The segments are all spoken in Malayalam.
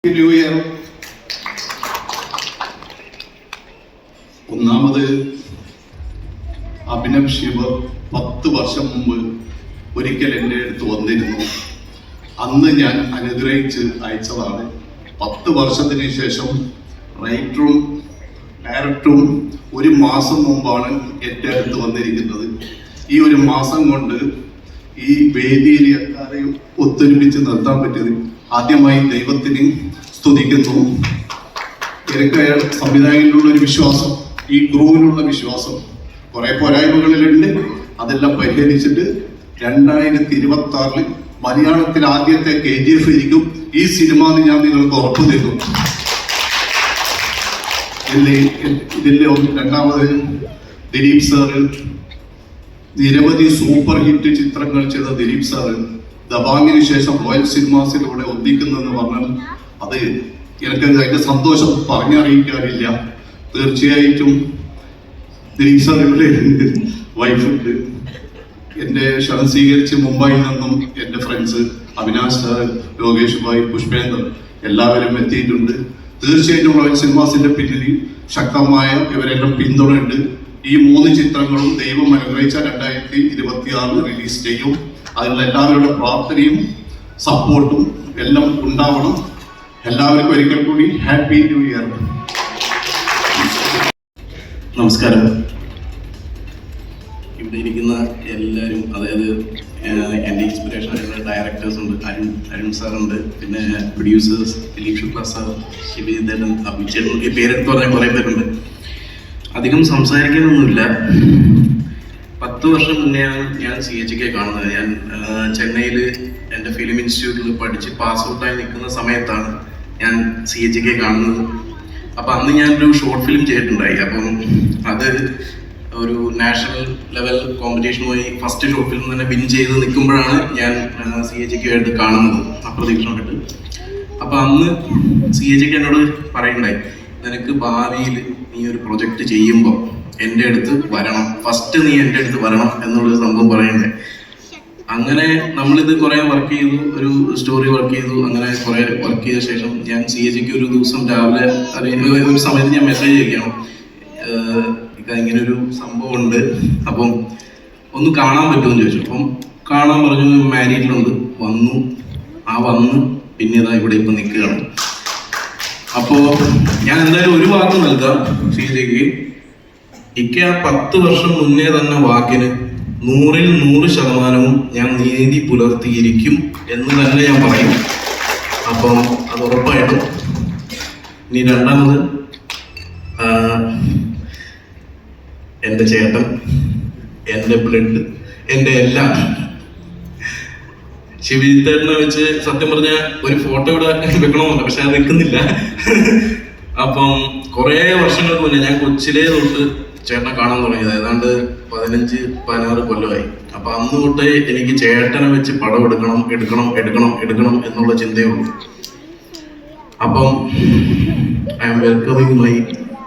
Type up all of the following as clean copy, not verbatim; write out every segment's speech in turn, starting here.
New year. ഒന്നാമത് അഭിനവ് ശിവ് 10 വർഷം മുമ്പ് ഒരിക്കൽ എൻ്റെ അടുത്ത് വന്നിരുന്നു. അന്ന് ഞാൻ അനുഗ്രഹിച്ച് അയച്ചതാണ്. 10 വർഷത്തിന് ശേഷം റൈറ്ററും ഡയറക്ടറും 1 മാസം മുമ്പാണ് എൻ്റെ അടുത്ത് വന്നിരിക്കുന്നത്. ഈ 1 മാസം കൊണ്ട് ഈ വേദിയിൽ എല്ലാവരെയും ഒത്തൊരുമിച്ച് നിർത്താൻ പറ്റിയത് ആദ്യമായി ദൈവത്തിന് സ്തുതിക്കുന്നു. എനിക്ക് അയാൾ സംവിധായകനിലുള്ള ഒരു വിശ്വാസം, ഈ ക്രൂവിനുള്ള വിശ്വാസം, കുറെ പോരായ്മകളിലുണ്ട്, അതെല്ലാം പരിഹരിച്ചിട്ട് 2026 മലയാളത്തിൽ ആദ്യത്തെ KGF ഇരിക്കും ഈ സിനിമ എന്ന് ഞാൻ നിങ്ങൾക്ക് ഉറപ്പു തരുന്നു. ഇതിലെ രണ്ടാമത് ദിലീപ് സാറ്, നിരവധി സൂപ്പർ ഹിറ്റ് ചിത്രങ്ങൾ ചെയ്ത ദിലീപ് സാറ് ദബാങ്ങിന് ശേഷം റോയൽ സിനിമാസിലൂടെ ഒന്നിക്കുന്നെന്ന് പറഞ്ഞാൽ അത് എനിക്ക് അതിന്റെ സന്തോഷം പറഞ്ഞറിയിക്കാറില്ല. തീർച്ചയായിട്ടും ദിലീപ് സാർ ഇവിടെ ഉണ്ട്, വൈഫുണ്ട്. എൻ്റെ ക്ഷണം സ്വീകരിച്ച് മുംബൈയിൽ നിന്നും എൻ്റെ ഫ്രണ്ട്സ് അവിനാശ് സാർ, ലോകേഷ് ഭായ്, പുഷ്പേന്ദ്രൻ എല്ലാവരും എത്തിയിട്ടുണ്ട്. തീർച്ചയായിട്ടും റോയൽ സിനിമാസിന്റെ പിന്നിൽ ശക്തമായ ഇവരെല്ലാം പിന്തുണയുണ്ട്. ഈ 3 ചിത്രങ്ങളും ദൈവം അനുഗ്രഹിച്ച 2026 റിലീസ് ചെയ്യും. അതിനുള്ള എല്ലാവരുടെ പ്രാർത്ഥനയും സപ്പോർട്ടും എല്ലാം ഉണ്ടാവണം. എല്ലാവർക്കും ഒരിക്കൽ കൂടി ഹാപ്പി ന്യൂ ഇയർ. നമസ്കാരം. ഇവിടെ ഇരിക്കുന്ന എല്ലാവരും, അതായത് എൻ്റെ ഇൻസ്പിറേഷൻ ആയിട്ടുള്ള ഡയറക്ടേഴ്സ് ഉണ്ട്, അരുൺ സാറുണ്ട്, പിന്നെ പ്രൊഡ്യൂസേഴ്സ് ദിലീപ് ശുക്ല സാർ, ശിവജിദേവൻ, അഭിചേട്ടൻ, ഈ പേരെടുത്ത് പറഞ്ഞാൽ കുറേ പേരുണ്ട്. അധികം സംസാരിക്കാനൊന്നുമില്ല. 10 വർഷം മുന്നെയാണ് ഞാൻ CHK കാണുന്നത്. ഞാൻ ചെന്നൈയിൽ എൻ്റെ ഫിലിം ഇൻസ്റ്റിറ്റ്യൂട്ടിൽ പഠിച്ച് പാസ് ഔട്ടായി നിൽക്കുന്ന സമയത്താണ് ഞാൻ CHK കാണുന്നത്. അപ്പം അന്ന് ഞാനൊരു ഷോർട്ട് ഫിലിം ചെയ്തിട്ടുണ്ടായി. അപ്പം അത് ഒരു നാഷണൽ ലെവൽ കോമ്പറ്റീഷൻ പോയി ഫസ്റ്റ് ഷോർട്ട് ഫിലിം തന്നെ വിൻ ചെയ്ത് നിൽക്കുമ്പോഴാണ് ഞാൻ CHK ആയിട്ട് കാണുന്നത്, അപ്രതീക്ഷിതമായിട്ട്. അപ്പം അന്ന് CHK എന്നോട് പറയുന്നുണ്ടായി, നിനക്ക് ഭാവിയിൽ നീ ഒരു പ്രൊജക്റ്റ് ചെയ്യുമ്പോൾ എൻ്റെ അടുത്ത് വരണം, ഫസ്റ്റ് നീ എൻ്റെ അടുത്ത് വരണം എന്നുള്ളൊരു സംഭവം പറയണ്ടേ. അങ്ങനെ നമ്മളിത് കുറേ വർക്ക് ചെയ്തു, ഒരു സ്റ്റോറി വർക്ക് ചെയ്തു. അങ്ങനെ കുറേ വർക്ക് ചെയ്ത ശേഷം ഞാൻ CHK ഒരു ദിവസം രാവിലെ ഒരു സമയത്ത് ഞാൻ മെസ്സേജ് അയക്കണം, ഇങ്ങനെ ഒരു സംഭവം ഉണ്ട്, അപ്പം ഒന്ന് കാണാൻ പറ്റുമെന്ന് ചോദിച്ചു. അപ്പം കാണാൻ പറഞ്ഞു. മാരീഡിലുണ്ട്. വന്നു പിന്നെ ഇതാ ഇവിടെ ഇപ്പം നിൽക്കുകയാണ്. അപ്പോൾ ഞാൻ എന്തായാലും ഒരു വാക്ക് നൽകാം CHK. എനിക്ക് ആ 10 വർഷം മുന്നേ തന്നെ വാക്കിന് 100-ൽ 100% ഞാൻ നീതി പുലർത്തിയിരിക്കും എന്ന് തന്നെ ഞാൻ പറയും. അപ്പം അത് ഉറപ്പായിട്ടും. ഇനി രണ്ടാമത്, എൻ്റെ ചേട്ടൻ, എൻ്റെ ബ്ലഡ്, എൻ്റെ എല്ലാം, ശിവജിത്തേട്ടനെ വെച്ച് സത്യം പറഞ്ഞ ഒരു ഫോട്ടോ ഇവിടെ വെക്കണമെന്നുണ്ട്, പക്ഷെ അത് വെക്കുന്നില്ല. അപ്പം കുറേ വർഷങ്ങൾക്ക് മുന്നേ ഞാൻ കൊച്ചിലേ തൊട്ട് ചേട്ടനെ കാണാൻ തുടങ്ങിയത്, ഏതാണ്ട് 15-16 കൊല്ലമായി. അപ്പൊ അന്ന് തൊട്ടേ എനിക്ക് ചേട്ടനെ വെച്ച് പടം എടുക്കണം എന്നുള്ള ചിന്തയുള്ളൂ. അപ്പം I am welcoming my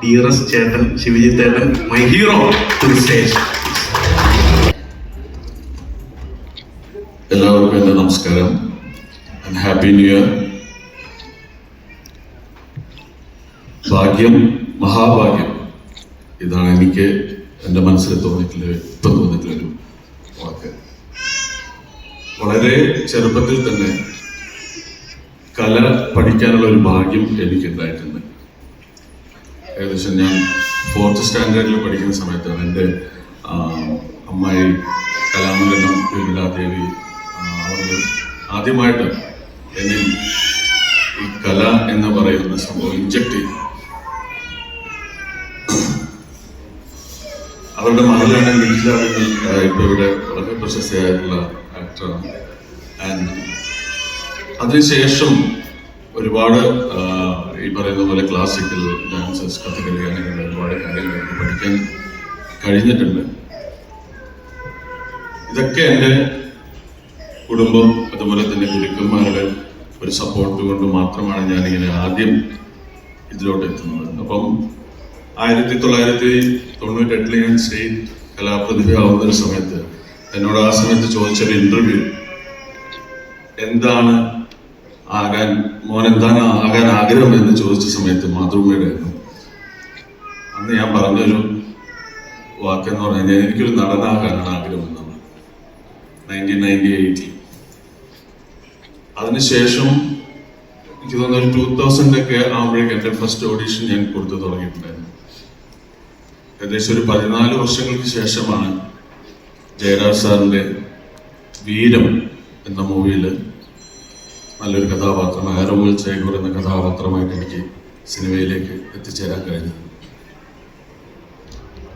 dearest ചേട്ടൻ ശിവജിത്തേട്ടൻ, my hero, to the stage. എല്ലാവർക്കും എൻ്റെ നമസ്കാരം ആൻഡ് ഹാപ്പി ന്യൂ ഇയർ. ഭാഗ്യം, മഹാഭാഗ്യം, ഇതാണ് എനിക്ക് എൻ്റെ മനസ്സിൽ തോന്നിയിട്ടുള്ളൊരു വാക്ക്. വളരെ ചെറുപ്പത്തിൽ തന്നെ കല പഠിക്കാനുള്ള ഒരു ഭാഗ്യം എനിക്കുണ്ടായിട്ടുണ്ട്. ഏകദേശം ഞാൻ 4th സ്റ്റാൻഡേർഡിൽ പഠിക്കുന്ന സമയത്താണ് എൻ്റെ അമ്മായി കലാമണ്ഡലം വിമലാദേവി അവർ ആദ്യമായിട്ട് എന്നിൽ ഈ കല എന്ന് പറയുന്ന സംഭവം ഇൻജക്ട് ചെയ്തു. അവരുടെ മകളാണ് നിഖിലാവിൽ, ഇപ്പോൾ ഇവിടെ വളരെ പ്രശസ്തയായിട്ടുള്ള ആക്ടറാണ്. ആൻഡ് അതിനുശേഷം ഒരുപാട് ഈ പറയുന്ന പോലെ ക്ലാസിക്കൽ ഡാൻസസ്, കഥകളി, അങ്ങനെയുള്ള ഒരുപാട് കാര്യങ്ങൾ പഠിക്കാൻ കഴിഞ്ഞിട്ടുണ്ട്. ഇതൊക്കെ എൻ്റെ കുടുംബം, അതുപോലെ തന്നെ ഗുരുക്കന്മാരുടെ ഒരു സപ്പോർട്ട് കൊണ്ട് മാത്രമാണ് ഞാനിങ്ങനെ ആദ്യം ഇതിലോട്ട് എത്തുന്നത്. അപ്പം 1998 ഞാൻ സ്റ്റേറ്റ് കലാപ്രതിഭ ആവുന്ന ഒരു സമയത്ത് എന്നോട് ആ സമയത്ത് ചോദിച്ചൊരു ഇന്റർവ്യൂ, എന്താണ് മോൻ എന്താണ് ആകാൻ ആഗ്രഹം എന്ന് ചോദിച്ച സമയത്ത് മാതൃഭൂമിയുടെ അന്ന് ഞാൻ പറഞ്ഞൊരു വാക്കെന്ന് പറഞ്ഞാൽ എനിക്കൊരു നടനാകാനാണ് ആഗ്രഹം എന്നാണ് 1998. അതിനുശേഷം എനിക്ക് തോന്നുന്നു 2000 ഒക്കെ ആകുമ്പോഴേക്കും എൻ്റെ ഫസ്റ്റ് ഓഡീഷൻ ഞാൻ കൊടുത്തു തുടങ്ങിയിട്ടുണ്ടായിരുന്നു. ഏകദേശം ഒരു 14 വർഷങ്ങൾക്ക് ശേഷമാണ് ജയരാജ് സാറിൻ്റെ വീരം എന്ന മൂവിയിൽ നല്ലൊരു കഥാപാത്രം ആരോമൽ ചേകൂർ എന്ന കഥാപാത്രമായിട്ട് എനിക്ക് സിനിമയിലേക്ക് എത്തിച്ചേരാൻ കഴിഞ്ഞത്.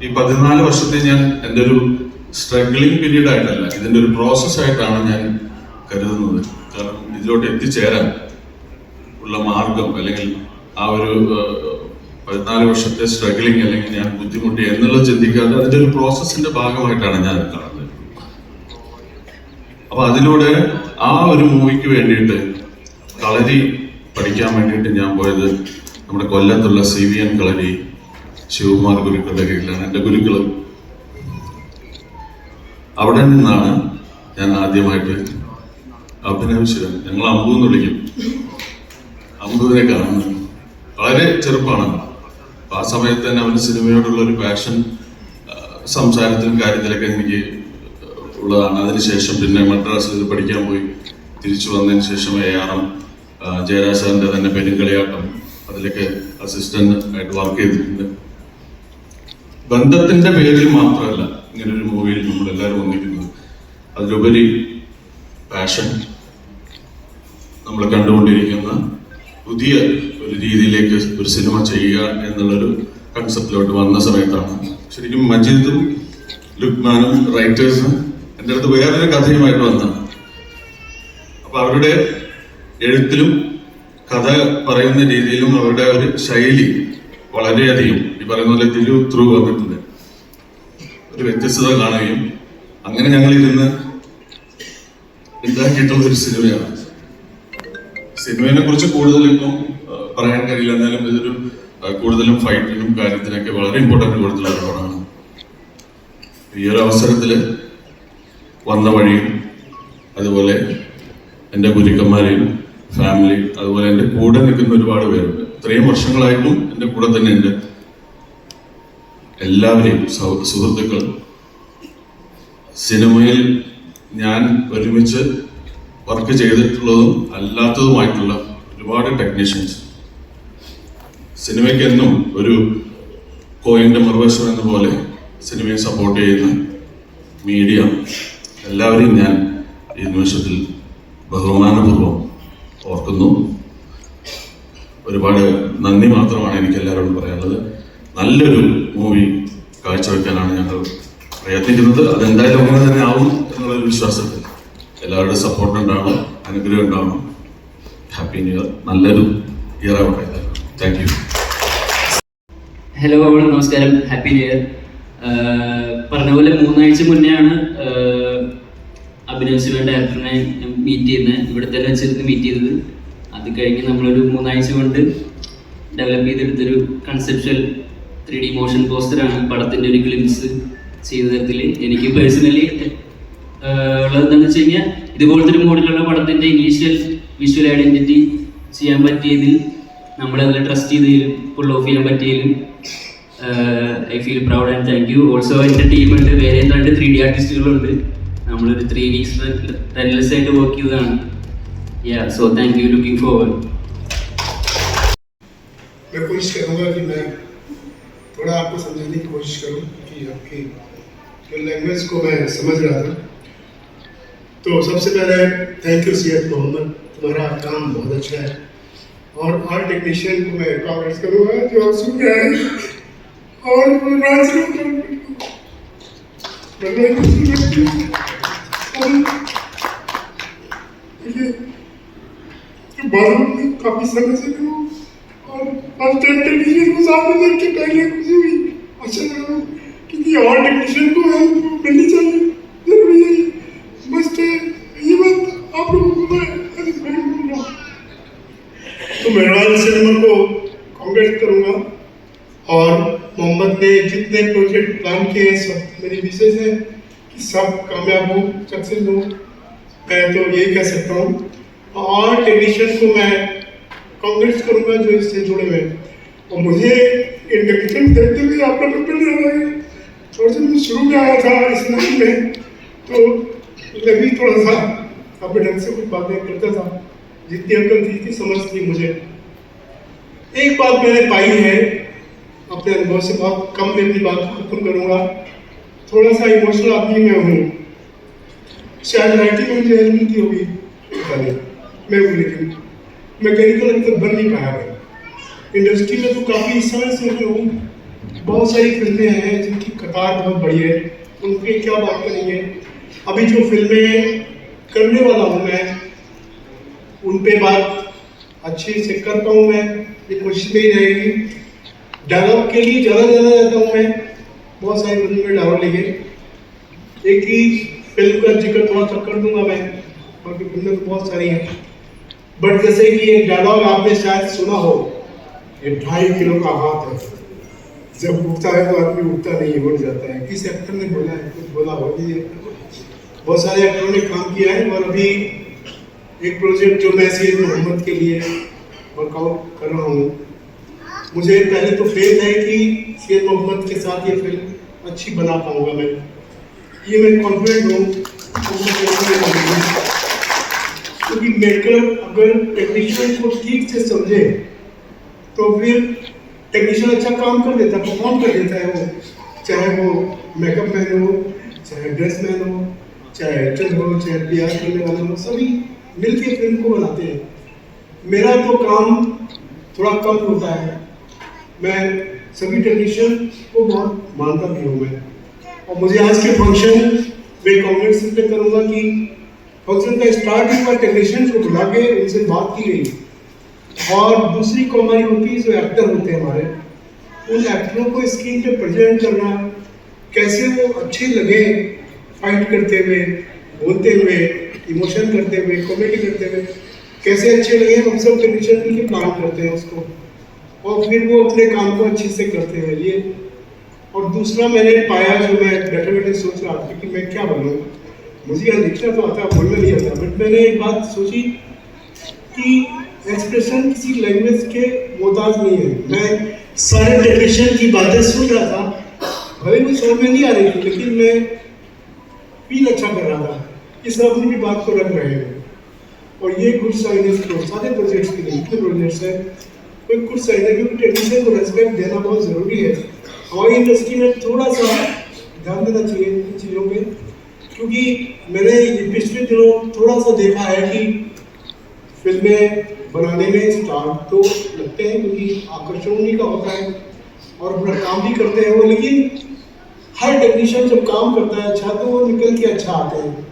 ഈ 14 വർഷത്തെ ഞാൻ എൻ്റെ ഒരു സ്ട്രഗ്ലിംഗ് പീരീഡ് ആയിട്ടല്ല, ഇതിൻ്റെ ഒരു പ്രോസസ്സായിട്ടാണ് ഞാൻ കരുതുന്നത്. കാരണം ഇതിലോട്ട് എത്തിച്ചേരാൻ ഉള്ള മാർഗം അല്ലെങ്കിൽ ആ ഒരു 14 വർഷത്തെ സ്ട്രഗ്ലിംഗ് അല്ലെങ്കിൽ ഞാൻ ബുദ്ധിമുട്ടി എന്നുള്ളത് ചിന്തിക്കാതെ അതിൻ്റെ ഒരു പ്രോസസ്സിന്റെ ഭാഗമായിട്ടാണ് ഞാൻ കാണുന്നത്. അപ്പൊ അതിലൂടെ ആ ഒരു മൂവിക്ക് വേണ്ടിയിട്ട് കളരി പഠിക്കാൻ വേണ്ടിയിട്ട് ഞാൻ പോയത് നമ്മുടെ കൊല്ലത്തുള്ള CVN കളരി ശിവകുമാർ ഗുരുക്കളുടെ കീഴിലാണ് എൻ്റെ ഗുരുക്കള്. അവിടെ നിന്നാണ് ഞാൻ ആദ്യമായിട്ട് അഭിനയിച്ചത്. ഞങ്ങൾ അമ്പു എന്ന് വിളിക്കും. അമ്പുവിനെ കാണുന്നത് വളരെ ചെറുപ്പമാണ്. ആ സമയത്ത് തന്നെ അവൻ്റെ സിനിമയോടുള്ള ഒരു പാഷൻ സംസാരത്തിലും കാര്യത്തിലൊക്കെ എനിക്ക് ഉള്ളതാണ്. അതിനുശേഷം പിന്നെ മദ്രാസിൽ പഠിക്കാൻ പോയി തിരിച്ചു വന്നതിന് ശേഷം ARM ജയരാജ് സാറിൻ്റെ തന്നെ പെരുങ്കളിയാട്ടം അതിലൊക്കെ അസിസ്റ്റന്റ് ആയിട്ട് വർക്ക് ചെയ്തിട്ടുണ്ട്. ബന്ധത്തിന്റെ പേരിൽ മാത്രമല്ല ഇങ്ങനൊരു മൂവിയിൽ നമ്മളെല്ലാവരും ഒന്നിക്കുന്നത്, അതിലുപരി പാഷൻ, നമ്മൾ കണ്ടുകൊണ്ടിരിക്കുന്ന പുതിയ ഒരു രീതിയിലേക്ക് ഒരു സിനിമ ചെയ്യുക എന്നുള്ളൊരു കൺസെപ്റ്റിലോട്ട് വന്ന സമയത്താണ് ശരിക്കും മജീദും ലുക്മാനും റൈറ്റേഴ്സും എൻ്റെ അടുത്ത് വേറൊരു കഥയുമായിട്ട് വന്നതാണ്. അപ്പൊ അവരുടെ എഴുത്തിലും കഥ പറയുന്ന രീതിയിലും അവരുടെ ഒരു ശൈലി വളരെയധികം ഈ പറയുന്ന പോലെ ത്രൂ വന്നിട്ടുണ്ട്. ഒരു വ്യത്യസ്തത കാണുകയും അങ്ങനെ ഞങ്ങളിരുന്ന് ഉണ്ടാക്കിയിട്ടുള്ള ഒരു സിനിമയാണ്. സിനിമയെ കുറിച്ച് കൂടുതലിപ്പം പറയാൻ കഴിയില്ല, എന്നാലും ഇതൊരു കൂടുതലും ഫൈറ്റിനും കാര്യത്തിനൊക്കെ വളരെ ഇമ്പോർട്ടൻറ്റ് കൊടുത്തുള്ള ഒരു പടമാണ്. ഈ ഒരു അവസരത്തിൽ വന്ന വഴിയും അതുപോലെ എൻ്റെ ഗുരുക്കന്മാരെയും ഫാമിലി അതുപോലെ എൻ്റെ കൂടെ നിൽക്കുന്ന ഒരുപാട് പേരുണ്ട്. ഇത്രയും വർഷങ്ങളായിട്ടും എൻ്റെ കൂടെ തന്നെ ഉണ്ട്. എല്ലാവരെയും സുഹൃത്തുക്കൾ, സിനിമയിൽ ഞാൻ ഒരുമിച്ച് വർക്ക് ചെയ്തിട്ടുള്ളതും അല്ലാത്തതുമായിട്ടുള്ള ഒരുപാട് ടെക്നീഷ്യൻസ്, സിനിമയ്ക്ക് എന്നും ഒരു കോയിൻ്റെ മറുവശം എന്ന പോലെ സിനിമയെ സപ്പോർട്ട് ചെയ്യുന്ന മീഡിയ, എല്ലാവരെയും ഞാൻ ഈ നിമിഷത്തിൽ ബഹുമാനപൂർവ്വം ഓർക്കുന്നു. ഒരുപാട് നന്ദി മാത്രമാണ് എനിക്ക് എല്ലാവരോടും പറയാനുള്ളത്. നല്ലൊരു മൂവി കാഴ്ചവെക്കാനാണ് ഞങ്ങൾ പ്രയത്നിക്കുന്നത്. അതെന്തായാലും അങ്ങനെ തന്നെ ആവും എന്നുള്ളൊരു വിശ്വാസത്തിൽ എല്ലാവരുടെ സപ്പോർട്ട് ഉണ്ടാവണം, അനുഗ്രഹം ഉണ്ടാവണം. ഹാപ്പി ന്യൂ ഇയർ, നല്ലൊരു ഇയർ ആവട്ടെ. Thank you. ഹലോ, നമസ്കാരം, ഹാപ്പി ന്യൂ ഇയർ. പറഞ്ഞ പോലെ 3 ആഴ്ച മുന്നെയാണ് അഭിനവ് ശിവൻ ഡയറക്ടറിനെ മീറ്റ് ചെയ്യുന്നത്. ഇവിടെ തന്നെ വെച്ചിരുന്ന് മീറ്റ് ചെയ്തത്. അത് കഴിഞ്ഞ് നമ്മളൊരു 3 ആഴ്ച കൊണ്ട് ഡെവലപ്പ് ചെയ്തെടുത്തൊരു കൺസെപ്ച്വൽ 3D മോഷൻ പോസ്റ്ററാണ് പടത്തിൻ്റെ ഒരു ഗ്ലിംസ് ചെയ്ത തരത്തിൽ. എനിക്ക് പേഴ്സണലി ഉള്ളതെന്താണെന്ന് വെച്ച് കഴിഞ്ഞാൽ ഇതുപോലത്തെ ഒരു മോഡലുള്ള പടത്തിൻ്റെ ഇനീഷ്യൽ വിഷ്വൽ ഐഡൻറ്റിറ്റി ചെയ്യാൻ പറ്റിയതിൽ, നമ്മളതിൽ ട്രസ്റ്റ് ചെയ്തതിലും ഫുൾ ഓഫ് ചെയ്യാൻ പറ്റിയതിലും I feel proud and thank you. Also എൻ്റെ ടീമുണ്ട്, വേറെ 2 3D ആർട്ടിസ്റ്റുകളുണ്ട്. നമ്മളൊരു 3 weeks റെൻലെസ് ആയിട്ട് വർക്ക് ചെയ്തതാണ്. So thank you, looking forward. मैं कोशिश करूँगा कि मैं थोड़ा आपको समझाने की कोशिश करूँ कि आपकी जो लैंग्वेज को मैं समझ रहा था. तो सबसे पहले थैंक यू सैयद मोहम्मद, तुम्हारा काम बहुत अच्छा है. और हर टेक्नीशियन को मैं कांग्रेस करूँगा जो सुन रहे हैं. और बॉलीवुड में काफ़ी समय से हूँ और फर्स्ट टाइम टेक्नीशियन को सामने देख के पहले खुशी हुई, अच्छा लगा, क्योंकि और टेक्नीशियन को हेल्प मिलनी चाहिए, जरूरी है. बस ये बात आप लोगों को मैं बोलूँगा. तो मैं राज सिनेमा को कांग्रेस करूँगा. और मोहम्मद ने जितने प्रोजेक्ट प्लान किए हैं सब मेरी विशेष है कि सब कामयाब हो, सक्सेस हो. मैं तो यही कह सकता हूँ. और टेक्नीशियन को मैं कांग्रेस करूंगा जो इससे जुड़े हुए हैं। और मुझे इन टेक्नीशियन देखते हुए आपका पेपर ले रहा है। थोड़ा सा मैं शुरू में आया था इस लाइन में, तो मैं भी थोड़ा सा अपने ढंग से कुछ बातें करता था, जितनी अकल थी समझ थी मुझे। एक बात मैंने पाई है अपने अनुभव से, बहुत कम में अपनी बात को खत्म करूंगा। थोड़ा सा इमोशनल आदमी मैं हूँ, शायद राइटिंग में मुझे हेल्प मिलती होगी, पता नहीं मैं वो, लेकिन मैकेनिकल अभी तक बन नहीं पाया है। इंडस्ट्री में तो काफ़ी समय से हूँ, बहुत सारी फिल्में हैं जिनकी कतार बहुत बड़ी है, उन पर क्या बात करेंगे। अभी जो फिल्में करने वाला हूँ मैं, उन पे बात अच्छे से कर पाऊँ मैं, ये कोशिश में ही रहेगी। डायलॉग के लिए ज़्यादा जाता हूँ मैं, बहुत सारी फिल्मों में डायलॉग लिखे। एक ही फिल्म का जिक्र थोड़ा सा कर दूंगा मैं, बाकी फिल्में तो बहुत सारी हैं। बट जैसे कि एक डायलॉग आपने शायद सुना हो, ये 2.5 किलो का हाथ है, जब उठता है तो आदमी उठता नहीं, उठ जाता है। किस एक्टर ने बोला है, कुछ बोला होगी। बहुत सारे एक्टरों ने काम किया है। और अभी एक प्रोजेक्ट जो मैं सैयद मोहम्मद के लिए वर्कआउट कर रहा हूँ, मुझे पहले तो फेथ है कि सैयद मोहम्मद के साथ ये फिल्म अच्छी बना पाऊंगा मैं, ये मैं कॉन्फिडेंट हूँ। क्योंकि मेकर अगर टेक्नीशियन को ठीक से समझे तो फिर टेक्नीशियन अच्छा काम कर देता है, परफॉर्म कर देता है वो, चाहे वो मेकअप मैन हो, चाहे ड्रेस मैन हो, चाहे एक्टर हो, चाहे PR करने वाले हो, सभी मिलके फिल्म को बनाते हैं। मेरा तो काम थोड़ा कम होता है, मैं सभी टेक्नीशियन को बहुत मानता भी हूँ मैं। और मुझे आज के फंक्शन में कॉन्ग्रेस पे करूँगा कि फंक्शन का स्टार्ट हुआ, टेक्नीशियन को बुला के उनसे बात की गई। और दूसरी कॉमेडी होती है, जो एक्टर होते हैं हमारे, उन एक्टरों को स्क्रीन पे प्रेजेंट करना, कैसे वो अच्छे लगे फाइट करते हुए, बोलते हुए, इमोशन करते हुए, कॉमेडी करते हुए, कैसे अच्छे लगे, हम सब टेक्नीशियन मिलकर प्लान करते हैं उसको, और फिर वो अपने काम को अच्छे से करते हैं ये। और दूसरा मैंने पाया, जो मैं बैठे बैठे सोच रहा था कि मैं क्या बनूँ, मुझे यहाँ लिखना तो आता, बोलना नहीं आता, बट मैंने एक बात सोची कि एक्सप्रेशन किसी लैंग्वेज के मोहताज नहीं है। मैं सारे टेक्नीशियन की बातें सुन रहा था, भले मुझे समझ में नहीं आ रही थी, लेकिन मैं फील अच्छा कर रहा था कि सब अपनी भी बात को रख रहे हैं। और ये गुड साइन है, सारे प्रोजेक्ट्स के लिए, इतने प्रोजेक्ट्स हैं, कोई गुड साइन है, क्योंकि टेक्नीशियन को रेस्पेक्ट देना बहुत ज़रूरी है। हमारी इंडस्ट्री में थोड़ा सा ध्यान देना चाहिए इन चीज़ों पे, क्योंकि मैंने पिछले दिनों थोड़ा सा देखा है कि फिल्में बनाने में स्टार तो लगते हैं, क्योंकि आकर्षण उन्हीं का होता है और अपना काम भी करते हैं वो, लेकिन हर टेक्नीशियन जब काम करता है अच्छा, तो वो निकल के अच्छा आते हैं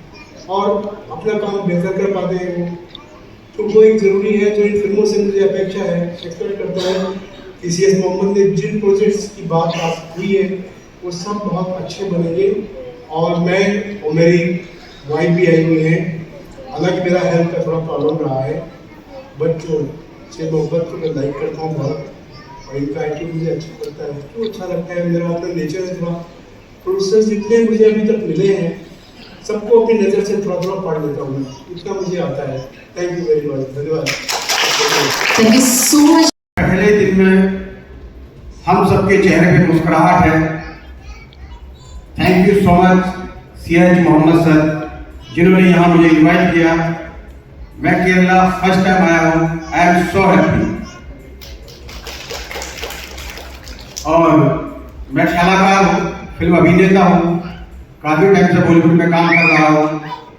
और अपना काम बेहतर कर पाते हैं वो। तो वो एक ज़रूरी है, जो इन फिल्मों से मुझे अपेक्षा है, एक्सपेक्ट करता है कि सैयद मोहम्मद ने जिन प्रोजेक्ट्स की बात आप हुई है वो सब बहुत अच्छे बनेंगे। और मैं और मेरी वाइफ भी आई हुई हैं, हालांकि मेरा हेल्थ का थोड़ा प्रॉब्लम रहा है, बट सैयद मोहम्मद को मैं लाइक करता हूँ बहुत, और इनका एटीट्यूड मुझे अच्छा लगता है, क्यों अच्छा लगता है, मेरा अपना नेचर है थोड़ा। प्रोड्यूसर्स जितने मुझे अभी तक मिले हैं, सबको अपनी नज़र से थोड़ा थोड़ा पढ़ लेता हूँ, इतना मुझे आता है। थैंक यू वेरी मच, धन्यवाद। Thank you so much. पहले दिन में हम सबके चेहरे पे मुस्कुराहट है। Thank you so much Syed Mohammad sir, जिन्होंने यहाँ मुझे इनवाइट किया। मैं केरला फर्स्ट टाइम आया हूँ, आई एम सो हैप्पी। और मैं कलाकार हूँ, फिल्म अभिनेता हूँ, काफ़ी टाइम से बॉलीवुड में काम कर रहा हूँ।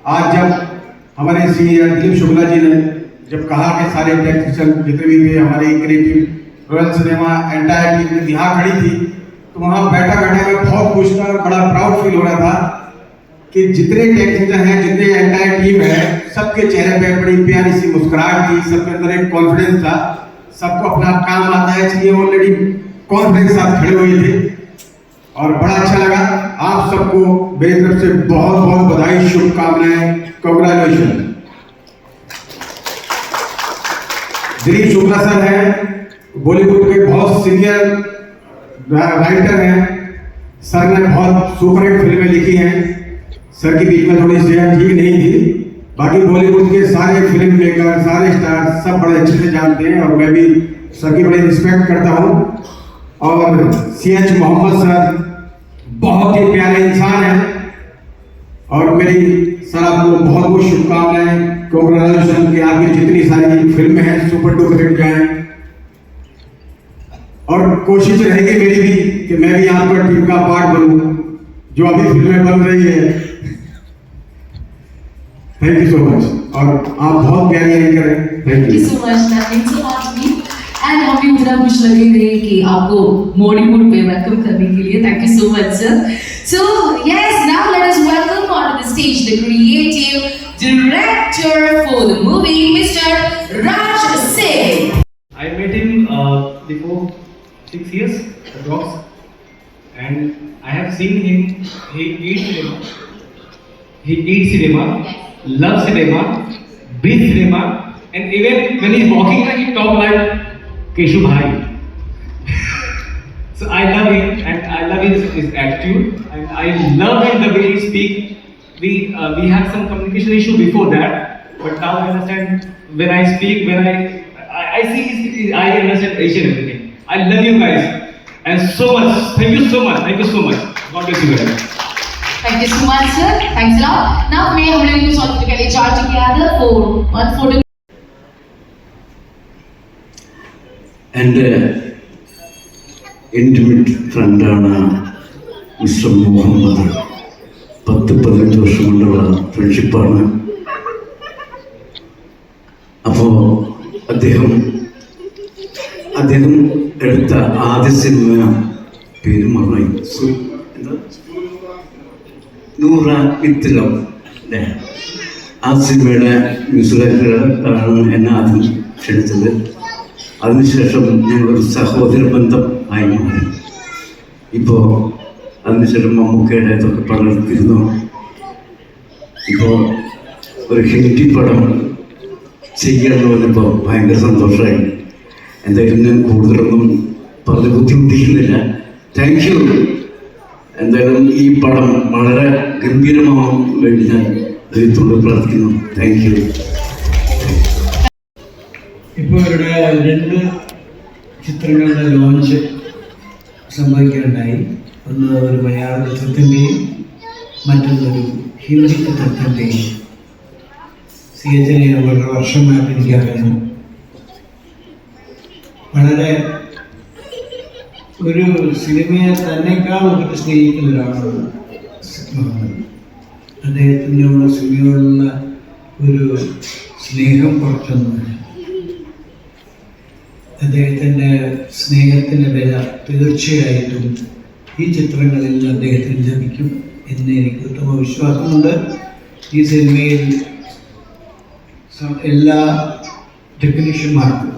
आज जब हमारे सीनियर दिलीप शुक्ला जी ने जब कहा कि सारे टेक्नीशियन जितने भी थे, हमारी creative royal cinema entire team यहाँ खड़ी थी, तो वहाँ बैठा बैठा मैं बहुत खुश था और बड़ा प्राउड फील हो रहा था कि जितने टेक्नीशियन हैं, जितने एंटायर टीम है, सबके चेहरे पे बड़ी प्यारी सी मुस्कुराहट थी, सबके अंदर एक कॉन्फिडेंस था, सबको अपना काम आता है, इसलिए ऑलरेडी कॉन्फिडेंस के साथ खड़े हुए थे और बड़ा अच्छा लगा। आप सबको मेरी तरफ से बहुत बहुत बधाई, शुभकामनाएं, कांग्रेचुलेशन। दिलीप शुक्ला सर हैं, बॉलीवुड के बहुत सीनियर राइटर हैं। सर ने बहुत सुपरहिट फिल्में लिखी हैं। सर की बीच में थोड़ी सेहत ठीक नहीं थी, बाकी बॉलीवुड के सारे फिल्म मेकर, सारे स्टार सब बड़े अच्छे से जानते हैं और मैं भी सर की बड़ी रिस्पेक्ट करता हूँ। और CH मोहम्मद सर बहुत ही प्यारे इंसान हैं और मेरी सर आपको बहुत बहुत शुभकामनाएं, कांग्रेचुलेशन कि आपकी जितनी सारी फिल्में हैं सुपर डुपर हिट जाएं। और कोशिश रहेगी मेरी भी कि मैं भी यहाँ पर टीम का पार्ट बनूं जो अभी फिल्में बन रही है। थैंक यू सो मच और आप बहुत प्यारी एंकर हैं। Thank Thank you you so much. That means so much to me. And हम भी पूरा खुश लगे थे कि आपको बॉलीवुड पे वेलकम करने के लिए. Thank you so much, sir. So yes, now let us welcome onto the stage the creative director for the movie, Mr. Raj Singh. I met him before 6 years approx, and I have seen him. He eats cinema, loves cinema, breathes cinema, and even when he's walking, he talk like Keshu Bhai. So I love him, and I love his attitude, and I love him the way he speak. We had some communication issue before that, but now I understand when I speak, when I see I understand each and everything. I love you guys, and so much. Thank you so much. Thank you so much. God bless you guys. Thank you so much, sir. Thanks a lot. Now may हम लोग इस वक्त के लिए charge together for one photo. എൻ്റെ ഇൻറ്റിമേറ്റ് ഫ്രണ്ടാണ് മിസ്റ്റർ മുഹമ്മദ്. 10-15 വർഷം കൊണ്ടുള്ള ഫ്രണ്ട്ഷിപ്പാണ്. അപ്പോൾ അദ്ദേഹം എടുത്ത ആദ്യ സിനിമ പേര് മറന്നായി, നൂറ വിത്തിലം അല്ലേ? ആ സിനിമയുടെ മ്യൂസിക് ഡയറക്ടറാണ് എന്നെ ആദ്യം ക്ഷണിച്ചത്. അതിനുശേഷം ഞങ്ങളൊരു സഹോദര ബന്ധം ആയി മാറി. ഇപ്പോൾ അതിനുശേഷം മമ്മൂക്കയുടെ ഇതൊക്കെ പടർത്തിരുന്നു. ഇപ്പോൾ ഒരു ഹിന്ദി പടം ചെയ്യാമെന്ന് പറഞ്ഞപ്പോൾ ഭയങ്കര സന്തോഷമായി. എന്തായാലും ഞാൻ കൂടുതലൊന്നും പറഞ്ഞ് ബുദ്ധിമുട്ടിക്കുന്നില്ല. Thank you. എന്തായാലും ഈ പടം വളരെ ഗംഭീരമാവാൻ വേണ്ടി ഞാൻ ദൈവത്തോട് പ്രാർത്ഥിക്കുന്നു. Thank you. ഇപ്പോൾ ഇവിടെ 2 ചിത്രങ്ങളുടെ ലോഞ്ച് സംഭവിക്കുകയുണ്ടായി. ഒന്ന് ഒരു മലയാള ചിത്രത്തിൻ്റെയും മറ്റൊന്നൊരു ഹിന്ദി ചിത്രത്തിൻ്റെയും. CHനെ വളരെ വർഷമായിട്ട് എനിക്കറിയാം. വളരെ ഒരു സിനിമയെ തന്നെക്കാൾ ഉപരി സ്നേഹിക്കുന്ന ഒരാളാണ് മുഹമ്മദ്. അദ്ദേഹത്തിനുള്ള സിനിമയോടുള്ള ഒരു സ്നേഹം പുറത്തൊന്നുമില്ല. അദ്ദേഹത്തിൻ്റെ സ്നേഹത്തിൻ്റെ വില തീർച്ചയായിട്ടും ഈ ചിത്രങ്ങളിൽ അദ്ദേഹത്തിന് ലഭിക്കും എന്ന് എനിക്ക് ഉത്തമ വിശ്വാസമുണ്ട്. ഈ സിനിമയിൽ എല്ലാ ടെക്നീഷ്യന്മാർക്കും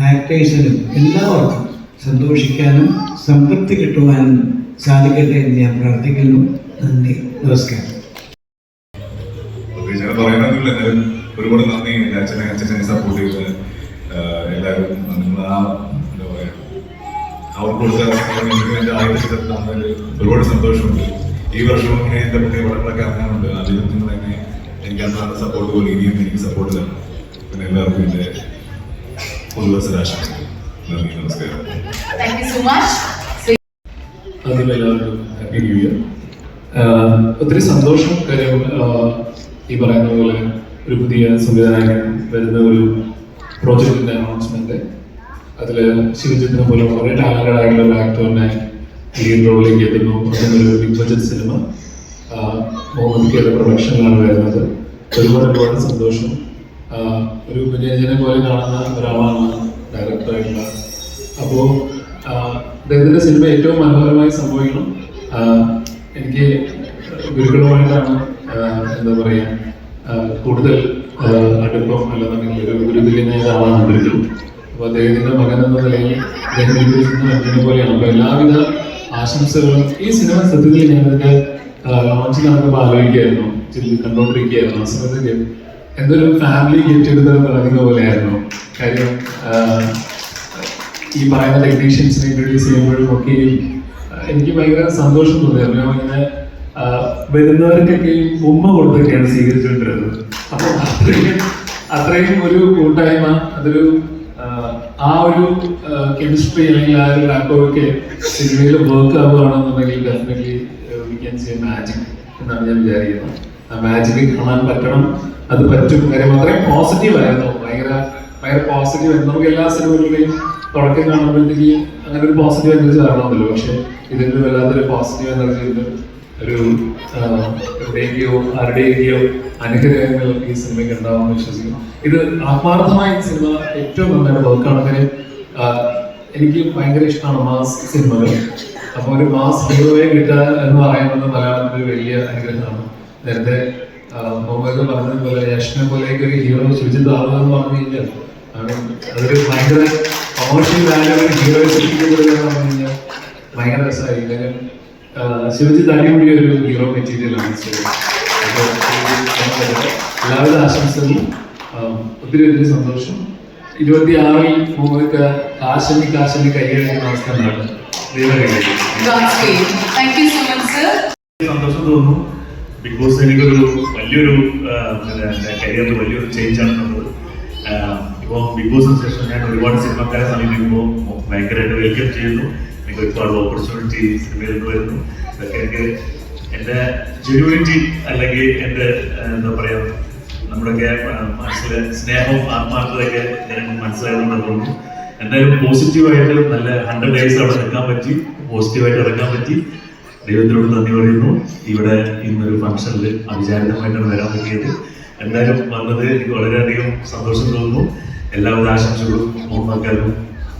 ആക്ടേഴ്സിനും എല്ലാവർക്കും സന്തോഷിക്കാനും സംതൃപ്തി കിട്ടുവാനും സാധിക്കട്ടെ എന്ന് ഞാൻ പ്രാർത്ഥിക്കുന്നു. നന്ദി, നമസ്കാരം. ഒരുപാട് നന്ദി. അച്ഛനെ സപ്പോർട്ട് ചെയ്ത് എല്ലാവരും നിങ്ങൾ അവർക്ക് കൊടുത്ത ആദ്യത്തെ ചിത്രത്തിൽ ഒരുപാട് സന്തോഷമുണ്ട്. ഈ വർഷവും ഇങ്ങനെ എൻ്റെ പുതിയ പടങ്ങളൊക്കെ ഇറങ്ങാനുണ്ട്. അതിൽ നിങ്ങൾ തന്നെ എനിക്ക് അന്നാണ് സപ്പോർട്ട് പോലെ ഇനിയും എനിക്ക് സപ്പോർട്ട് തരണം. പിന്നെ എല്ലാവർക്കും എൻ്റെ പുതുവത്സരാശംസകൾ. നന്ദി, നമസ്കാരം. ആദ്യം എല്ലാവർക്കും ഹാപ്പി ന്യൂ ഇയർ. ഒത്തിരി സന്തോഷം. കാര്യം ഈ പറയുന്ന പോലെ ഒരു പുതിയ സംവിധായകൻ വരുന്ന ഒരു പ്രോജക്റ്റിൻ്റെ അനൗൺസ്മെന്റ്. അതിൽ ശിവചന്ദ്രൻ പോലെ വളരെ ടാലന്റഡ് ആയിട്ടുള്ള ഒരു ആക്ടറിനെ ലീഡ് റോളിലേക്ക് എത്തുന്നു. അതിനൊരു ബിഗ് ബഡ്ജറ്റ് സിനിമ മുഹമ്മദ് കെയുടെ പ്രൊഡക്ഷനിലാണ് വരുന്നത്. ഒരുപാട് സന്തോഷം. ഒരു കുഞ്ഞനെ പോലെ കാണുന്ന ഒരാളാണ് ഡയറക്ടറായിട്ടുള്ള. അപ്പോൾ അദ്ദേഹത്തിൻ്റെ സിനിമ ഏറ്റവും മനോഹരമായി സംഭവിക്കണം. എനിക്ക് ഗുരുക്കളുമായിട്ടാണ് എന്താ പറയുക കൂടുതൽ അടുപ്പം, അല്ലെന്നുണ്ടെങ്കിൽ ഒരു ഗുരുതുല്യനായ ഒരാളാണ് ഗുരുക്കൾ. അപ്പോൾ അദ്ദേഹത്തിൻ്റെ മകൻ എന്ന നിലയിൽ അദ്ദേഹം അർജുനെ പോലെയാണ്. അപ്പോൾ എല്ലാവിധ ആശംസകളും. ഈ സിനിമ സത്യത്തിൽ ഞാനതിൻ്റെ ലോഞ്ച് നടക്കുമ്പോൾ ആലോചിക്കുകയായിരുന്നു, കണ്ടുകൊണ്ടിരിക്കുകയായിരുന്നു. ആ സമയത്ത് എന്തൊരു ഫാമിലി ഗെറ്റ് എടുത്തത് തുടങ്ങുന്ന പോലെയായിരുന്നു. കാര്യം ഈ പറയുന്ന ടെക്നീഷ്യൻസിനെ ഇൻട്രൊഡ്യൂസ് ചെയ്യുമ്പോഴും ഒക്കെ എനിക്ക് ഭയങ്കര സന്തോഷം തോന്നിയായിരുന്നു. ഇങ്ങനെ വരുന്നവർക്കൊക്കെ ഉമ്മ കൊടുത്തൊക്കെയാണ് സ്വീകരിച്ചുകൊണ്ടിരുന്നത്. അപ്പോൾ അത്രയും ഒരു കൂട്ടായ്മ, അതൊരു ആ ഒരു കെമിസ്ട്രി അല്ലെങ്കിൽ ആ ഒരു റാപ്പൊക്കെ സിനിമയിൽ വർക്ക് ആവുകയാണെന്നുണ്ടെങ്കിൽ definitely we can say magic എന്നാണ് ഞാൻ വിചാരിക്കുന്നത്. ആ മാജിക് കാണാൻ പറ്റണം, അത് പറ്റും. കാര്യം അത്രയും പോസിറ്റീവ് ആയിരുന്നു, ഭയങ്കര പോസിറ്റീവ് ആയിരുന്നു. നമുക്ക് എല്ലാ സിനിമകളുടെയും തുടക്കം കാണുമ്പോഴത്തേക്ക് അങ്ങനെ ഒരു പോസിറ്റീവ് എനർജി കാണണമെന്നല്ലോ, പക്ഷെ ഇതിൻ്റെ വല്ലാത്തൊരു പോസിറ്റീവ് എനർജി ഉണ്ട്. ഒരു ആരുടെയോ അനുഗ്രഹങ്ങൾ ഈ സിനിമയ്ക്ക് ഉണ്ടാവുമെന്ന് വിശ്വസിക്കുന്നു. ഇത് ആത്മാർത്ഥമായ സിനിമ ഏറ്റവും നന്നായിട്ട് വർക്കാണ്. കാര്യം എനിക്ക് ഭയങ്കര ഇഷ്ടമാണ് മാസ് സിനിമകൾ. അപ്പോൾ ഒരു മാസ് ഹീറോയെ കിട്ടുക എന്ന് പറയുന്നത് മലയാളത്തിൽ ഒരു വലിയ അനുഗ്രഹമാണ്. നേരത്തെ മുഹമ്മദ് പറഞ്ഞതുപോലെ യഷ്നെ പോലെയൊക്കെ ഒരു ഹീറോ ശുചിത്വ ആവുകയെന്ന് പറഞ്ഞു കഴിഞ്ഞാൽ അതൊരു ഭയങ്കര കൊമേഴ്ഷ്യൽ വാല്യൂ ഹീറോയെ സൃഷ്ടിക്കപ്പെടുക എന്ന് പറഞ്ഞു കഴിഞ്ഞാൽ ഭയങ്കര രസമായി. കാര്യം ശിവജിത്ത് അടിപൊളി ഒരു ഹീറോ മെറ്റീരിയലാണ്. എല്ലാവിധ ആശംസകളും, ഒത്തിരി സന്തോഷം. 26-ൽ മുമ്പൊക്കെ കാശിന് കൈകഴിക്കുന്ന അവസ്ഥ ഉണ്ടാണ്. സന്തോഷം തോന്നുന്നു. ബിഗ് ബോസ് എനിക്കൊരു വലിയൊരു കരിയറിൽ വലിയൊരു ചേഞ്ചാണ് തന്നത്. ഇപ്പോൾ ബിഗ് ബോസിന് ശേഷം ഞാൻ ഒരുപാട് സിനിമക്കാരെ സമീപിക്കുമ്പോൾ ഭയങ്കരമായിട്ട് വെൽക്കം ചെയ്യുന്നു. എനിക്ക് ഒരുപാട് ഓപ്പർച്യൂണിറ്റി സിനിമയിൽ നിന്ന് വരുന്നു. ഇതൊക്കെ എനിക്ക് എൻ്റെ ജെന്യൂനിറ്റി അല്ലെങ്കിൽ എൻ്റെ എന്താ പറയുക നമ്മുടെയൊക്കെ മനസ്സിലെ സ്നേഹവും ആത്മാർത്ഥതയൊക്കെ എനിക്ക് മനസ്സിലായതുകൊണ്ട് തോന്നുന്നു. എന്തായാലും പോസിറ്റീവായിട്ട് നല്ല 100 days അവിടെ നിൽക്കാൻ പറ്റി, പോസിറ്റീവായിട്ട് ഇറങ്ങാൻ പറ്റി. ദൈവത്തിനോട് നന്ദി പറയുന്നു. ഇവിടെ ഇന്നൊരു ഫംഗ്ഷനിൽ അവിചാരിതമായിട്ടാണ് വരാൻ പറ്റിയത്. എന്തായാലും വന്നത് എനിക്ക് വളരെയധികം സന്തോഷം തോന്നുന്നു. എല്ലാവിധ ആശംസകളും മൂന്നാൾക്കാരും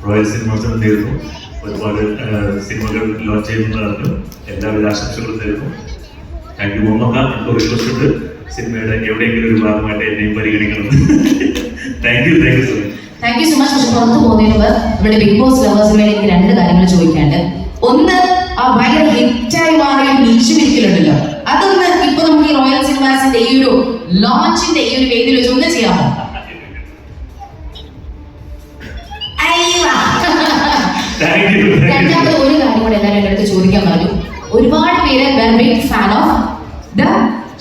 റോയൽ സിനിമാസിനും തരുന്നു. ഒരുപാട് സിനിമകൾ ലോഞ്ച് ചെയ്യുന്നതാണ്. എല്ലാവിധ ആശംസകളും തരുന്നു. Thank you. മൂന്നൊക്കെ എനിക്ക് റിക്വസ്റ്റ് ഉണ്ട്, സിനിമയുടെ എവിടെയെങ്കിലും ഒരു ഭാഗമായിട്ട് എന്നെയും പരിഗണിക്കണം. Thank you so much. Thank you so much. പക്ഷെ പുറത്ത് പോകുന്നതിന് മുമ്പ് ഇവിടെ ബിഗ് ബോസ് ലവേഴ്സിന് വേണ്ടി എനിക്ക് 2 കാര്യങ്ങൾ ചോദിക്കാണ്ട്. ഒന്ന്, ആ ഭയങ്കര ഹിറ്റായി മാറിയ നീച്ചുമിരിക്കലുണ്ടല്ലോ, അതൊന്ന് ഇപ്പൊ നമുക്ക് ഈ റോയൽ സിനിമാസിന്റെ ഈ ഒരു ലോഞ്ചിന്റെ ഈ ഒരു വേദിയിൽ വെച്ച് ഒന്ന് ചെയ്യാമോ? രണ്ടാമത് ഒരു കാര്യം കൂടെ എല്ലാവരും എൻ്റെ അടുത്ത് ചോദിക്കാൻ പറഞ്ഞു. ഒരുപാട് പേര് ബിഗ് ഫാൻ ഓഫ് ദ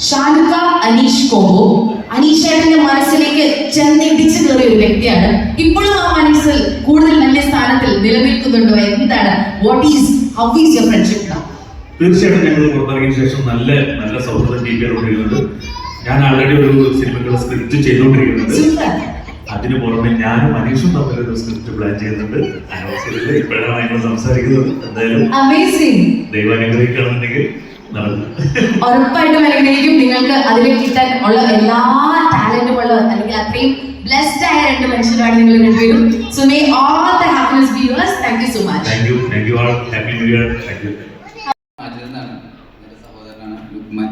ഷാനുക്ക അനീഷ് കോംബോ. അനീഷേട്ടന്റെ മനസ്സിലേക്ക് ചെന്നിടിച്ചു കയറിയ ഒരു വ്യക്തിയാണ്. ഇപ്പോഴും ആ മനസ്സിൽ കൂടുതൽ നല്ല സ്ഥാനത്തിൽ നിലനിൽക്കുന്നുണ്ടോ? എന്താണ്, how is your friendship now? തീർച്ചയായിട്ടും ഞങ്ങൾ പുറത്തിറങ്ങിയ ശേഷം നല്ല നല്ല സൗഹൃദം കീപ്പ് ചെയ്തുകൊണ്ടിരിക്കുന്നുണ്ട്. ഞാൻ ആൾറെഡി ഒരു സിനിമകളുടെ സ്ക്രിപ്റ്റ് ചെയ്തുകൊണ്ടിരിക്കുന്നുണ്ട്. അതിന് പുറമെ ഞാനും അനീഷും തമ്മിലൊരു സ്ക്രിപ്റ്റ് പ്ലാൻ ചെയ്യുന്നുണ്ട്. ഇപ്പോഴാണ് ഞങ്ങൾ സംസാരിക്കുന്നത്. എന്തായാലും ദൈവാനുഗ്രഹിക്കുകയാണെന്നുണ്ടെങ്കിൽ ഉറപ്പായിട്ടും അനുഗ്രഹിക്കും. നിങ്ങൾക്ക് അതിൽ കിട്ടാൻ ഉള്ള എല്ലാ ടാലന്റും ഉള്ള അല്ലെങ്കിൽ അത്രയും ബ്ലെസ്ഡ് ആയ 2 മനുഷ്യരാണ് നിങ്ങൾ രണ്ടുപേരും. So may all the happiness B yours. Thank you so much. Thank you all. Happy new year. Thank you. സഹോദരനാണ് ലുക്മാൻ.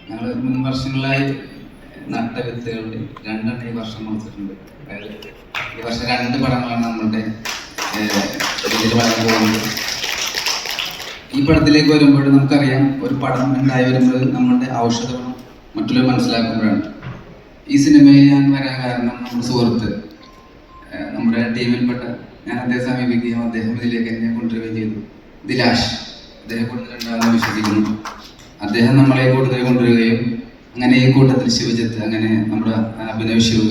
ഞങ്ങൾ മുൻ വർഷങ്ങളായി നട്ട വിത്തുകളുടെ 2 ഈ വർഷം മുറിച്ചിട്ടുണ്ട്. അതായത് ഈ വർഷം 2 പടങ്ങളാണ് നമ്മളുടെ ഇതിൽ പറയാൻ പോകുന്നത്. ഈ പടത്തിലേക്ക് വരുമ്പോൾ നമുക്കറിയാം, ഒരു പടം ഉണ്ടായി വരുമ്പോൾ നമ്മളുടെ ഔഷധ ഗുണം മറ്റുള്ളവർ മനസ്സിലാക്കുമ്പോഴാണ്. ഈ സിനിമയിൽ ഞാൻ വരാൻ കാരണം നമ്മുടെ സുഹൃത്ത്, നമ്മുടെ ടീമിൽപ്പെട്ട, ഞാൻ അദ്ദേഹത്തെ സമീപിക്കുകയും അദ്ദേഹം ഇതിലേക്ക് എന്നെ കൊണ്ടുവരികയും ചെയ്തു. ദിലാഷ്, അദ്ദേഹം കൂടുതലുണ്ടാകുമെന്ന് വിശ്വസിക്കുന്നു. അദ്ദേഹം നമ്മളെ കൂടുതൽ കൊണ്ടുവരികയും അങ്ങനെ ഈ കൂട്ടത്തിൽ ശിവജിത്ത്, അങ്ങനെ നമ്മുടെ അഭിനവ് ശിവ്,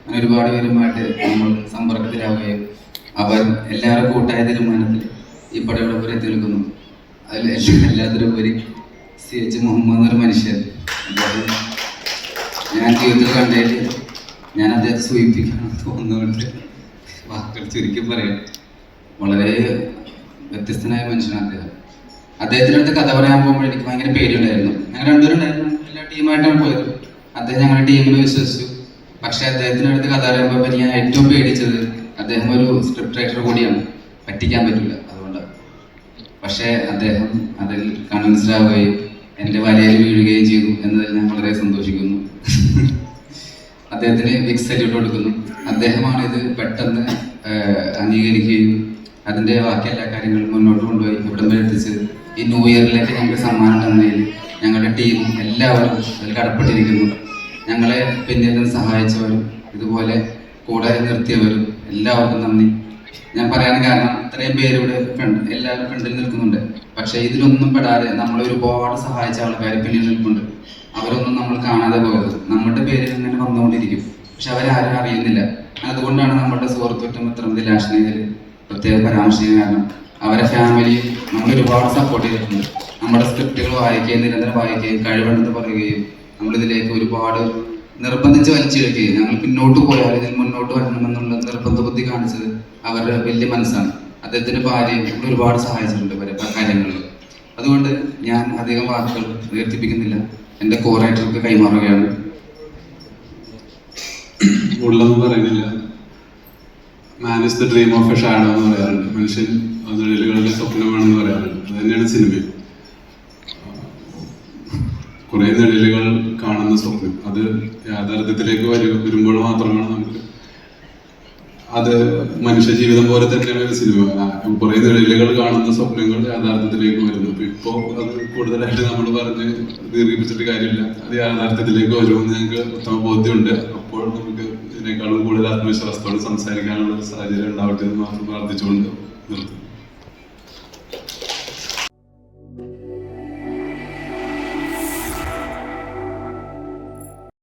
അങ്ങനെ ഒരുപാട് പേരുമായിട്ട് നമ്മൾ സമ്പർക്കത്തിലാവുകയും അവർ എല്ലാവരും കൂട്ടായ തീരുമാനത്തിൽ ഈ പടം ഇവിടെ വരെ എത്തി നിൽക്കുന്നു. അതിൽ എല്ലാത്തിനുപരി CH മുഹമ്മദ് എന്നൊരു മനുഷ്യൻ, ഞാൻ ജീവിതത്തിൽ കണ്ടതിൽ ഞാൻ അദ്ദേഹത്തെ സൂചിപ്പിക്കണം തോന്നുന്നുണ്ട്. വാക്കുകൾ ചുരുക്കി പറയാം, വളരെ വ്യത്യസ്തനായ മനുഷ്യനാണ് അദ്ദേഹം. അദ്ദേഹത്തിൻ്റെ അടുത്ത് കഥ പറയാൻ പോകുമ്പോൾ എനിക്ക് ഭയങ്കര പേടിയുണ്ടായിരുന്നു. ഞങ്ങൾ രണ്ടുപേരും ഉണ്ടായിരുന്നു, എല്ലാ ടീമായിട്ടാണ് പോയത്. അദ്ദേഹം ഞങ്ങളുടെ ടീമിനെ വിശ്വസിച്ചു. പക്ഷേ അദ്ദേഹത്തിൻ്റെ അടുത്ത് കഥ പറയുമ്പോൾ ഞാൻ ഏറ്റവും പേടിച്ചത്, അദ്ദേഹം ഒരു സ്ക്രിപ്റ്റ് റൈറ്റർ കൂടിയാണ്, പറ്റിക്കാൻ പറ്റില്ല അതുകൊണ്ട്. പക്ഷേ അദ്ദേഹം അതിൽ കൺവിൻസ്ഡ് ആവുകയും എൻ്റെ വലയിൽ വീഴുകയും ചെയ്തു എന്നതിൽ ഞാൻ വളരെ സന്തോഷിക്കുന്നു. അദ്ദേഹത്തിന് ബിഗ് സല്യൂട്ട് കൊടുക്കുന്നു. അദ്ദേഹമാണ് ഇത് പെട്ടെന്ന് അംഗീകരിക്കുകയും അതിൻ്റെ ബാക്കി എല്ലാ കാര്യങ്ങളും മുന്നോട്ട് കൊണ്ടുപോയി ഇവിടം വരെ എത്തിച്ചത്. ഈ ന്യൂ ഇയറിലേക്ക് ഞങ്ങൾക്ക് സമ്മാനം തന്നതിൽ ഞങ്ങളുടെ ടീമും എല്ലാവരും അതിൽ കടപ്പെട്ടിരിക്കുന്നു. ഞങ്ങളെ പിന്നിൽ നിന്ന് സഹായിച്ചവരും ഇതുപോലെ കൂടെ നിർത്തിയവരും എല്ലാവർക്കും നന്ദി. ഞാൻ പറയാൻ കാരണം, ഇത്രയും പേര് ഇവിടെ എല്ലാവരും ഫ്രണ്ടിൽ നിൽക്കുന്നുണ്ട്. പക്ഷേ ഇതിലൊന്നും പെടാതെ നമ്മളെ ഒരുപാട് സഹായിച്ച ആൾക്കാർ പിന്നിൽ നിൽക്കുന്നുണ്ട്. അവരൊന്നും നമ്മൾ കാണാതെ പോയത്. നമ്മുടെ പേരിൽ ഇങ്ങനെ വന്നുകൊണ്ടിരിക്കും, പക്ഷെ അവരാരും അറിയുന്നില്ല. അതുകൊണ്ടാണ് നമ്മുടെ സുഹൃത്തുക്കളും ഇത്ര ദിലാഷിനെ പ്രത്യേക പരാമർശിക്കാൻ കാരണം. അവരെ ഫാമിലിയും നമ്മൾ ഒരുപാട് സപ്പോർട്ട് ചെയ്തിട്ടുണ്ട്. നമ്മുടെ സ്ക്രിപ്റ്റുകൾ വായിക്കുകയും നിരന്തരം വായിക്കുകയും കഴിവുണ്ടെന്ന് പറയുകയും നമ്മളിതിലേക്ക് ഒരുപാട് നിർബന്ധിച്ച് വലിച്ചെടുക്കുകയും ഞങ്ങൾ പിന്നോട്ട് പോയാൽ ഇതിൽ മുന്നോട്ട് വരണമെന്നുള്ള നിർബന്ധ ബുദ്ധി കാണിച്ചത് അവരുടെ വലിയ മനസ്സാണ്. അദ്ദേഹത്തിൻ്റെ ഭാര്യയും നമ്മൾ ഒരുപാട് സഹായിച്ചിട്ടുണ്ട് പല കാര്യങ്ങളിൽ. അതുകൊണ്ട് ഞാൻ അധികം വാക്കുകൾ ഉയർത്തിപ്പിക്കുന്നില്ല, എൻ്റെ കോ-റൈറ്റർക്ക് കൈമാറുകയാണ്. ഉള്ളതെന്ന് പറയുന്നില്ല. Man is the dream of A shadow എന്ന് പറയാറുണ്ട്. മനുഷ്യൻ നിഴലുകളുടെ സ്വപ്നമാണെന്ന് പറയാറുണ്ട്. അത് തന്നെയാണ് സിനിമ. കുറെ നിഴലുകൾ കാണുന്ന സ്വപ്നം അത് യാഥാർത്ഥ്യത്തിലേക്ക് വരുമ്പോൾ മാത്രമാണ് നമുക്ക് അത് മനുഷ്യ ജീവിതം പോലെ തന്നെയാണ് ഒരു സിനിമ. കുറെ നിഴലുകൾ കാണുന്ന സ്വപ്നങ്ങൾ യാഥാർത്ഥ്യത്തിലേക്ക് വരുന്നു. ഇപ്പോൾ അത് കൂടുതലായിട്ട് നമ്മൾ പറഞ്ഞ് ദീർഘിപ്പിച്ചിട്ട് കാര്യമില്ല. അത് യാഥാർത്ഥ്യത്തിലേക്ക് വരുമെന്ന് ഞങ്ങൾക്ക് ഉത്തമ ബോധ്യമുണ്ട്. അപ്പോൾ നമുക്ക് ഇതിനേക്കാളും കൂടുതൽ ആത്മവിശ്വാസത്തോടെ സംസാരിക്കാനുള്ള സാഹചര്യം ഉണ്ടാവട്ടെ എന്ന് മാത്രം പ്രാർത്ഥിച്ചുകൊണ്ട് നിർത്തും.